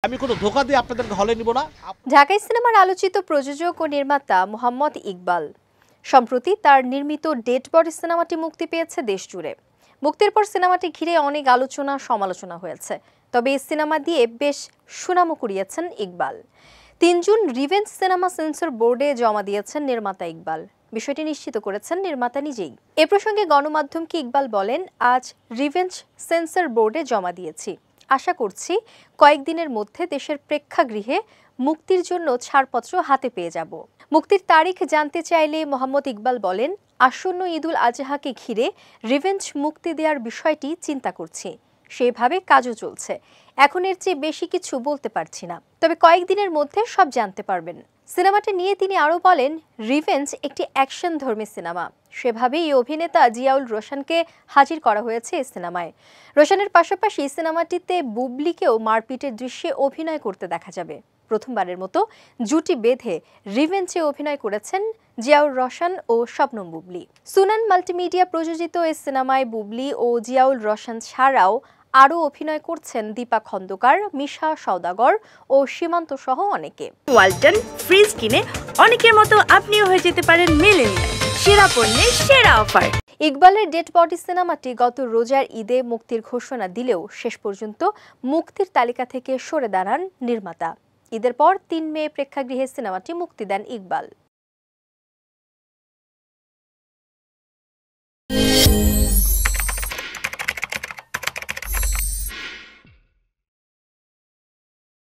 আমি কোনো ধোঁকা দিয়ে আপনাদেরকে হলে নিব না। ঢাকাই সিনেমার আলোচিত প্রযোজক ও নির্মাতা মোহাম্মদ ইকবাল সম্প্রতি তার নির্মিত ডেড বডি সিনেমাটি মুক্তি পেয়েছে দেশ জুড়ে। মুক্তির পর সিনেমাটি ঘিরে অনেক আলোচনা সমালোচনা হয়েছে, তবে এই সিনেমা দিয়ে বেশ সুনামও কুড়িয়েছেন Iqbal. ৩ June revenge cinema censor বোর্ডে জমা দিয়েছেন নির্মাতা ইকবাল। বিষয়টি নিশ্চিত করেছেন নির্মাতা নিজেই। এ প্রসঙ্গে গণমাধ্যমকে ইকবাল বলেন, আজ রিভেঞ্জ সেন্সর বোর্ডে জমা দিয়েছি। আশা করছি কয়েকদিনের মধ্যে দেশের প্রেক্ষাগৃহে মুক্তির জন্য ছাড়পত্র হাতে পেয়ে যাব। মুক্তির তারিখ জানতে চাইলে মোহাম্মদ ইকবাল বলেন, আসন্ন ঈদুল আজহাকে ঘিরে রিভেঞ্জ মুক্তি দেওয়ার বিষয়টি চিন্তা করছি, সেভাবে কাজও চলছে। এখন এর চেয়ে বেশি কিছু বলতে পারছি না, তবে কয়েকদিনের মধ্যে সব জানতে পারবেন। সিনেমাটি নিয়ে তিনি আরও বলেন, রিভেঞ্জ একটি অ্যাকশন ধর্মী সিনেমা, সেভাবেই অভিনেতা জিয়াউল রোশনকে হাজির করা হয়েছে এই সিনেমায়। রোশনের পাশাপাশি সিনেমাটিতে বুবলিকেও মারপিটের দৃশ্যে অভিনয় করতে দেখা যাবে। প্রথমবারের মতো জুটি বেঁধে রিভেঞ্জে অভিনয় করেছেন জিয়াউল রোশন ও শবনম বুবলি। সুনান মাল্টিমিডিয়া প্রযোজিত এই সিনেমায় বুবলি ও জিয়াউল রোশন ছাড়াও আরও অভিনয় করছেন দীপা খন্দকার, মিশা সওদাগর ও সীমান্ত সহ অনেকে। ওয়ালটন ফ্রিজ কিনে অনেকের মতো আপনিও হয়ে যেতে পারেন মিলেনিয়াল। সেরা পণ্যের সেরা অফার। ইকবালের ডেড বডি সিনেমাটি গত রোজার ঈদে মুক্তির ঘোষণা দিলেও শেষ পর্যন্ত মুক্তির তালিকা থেকে সরে দাঁড়ান নির্মাতা। ঈদের পর ৩ মে প্রেক্ষাগৃহে সিনেমাটি মুক্তি দেন ইকবাল।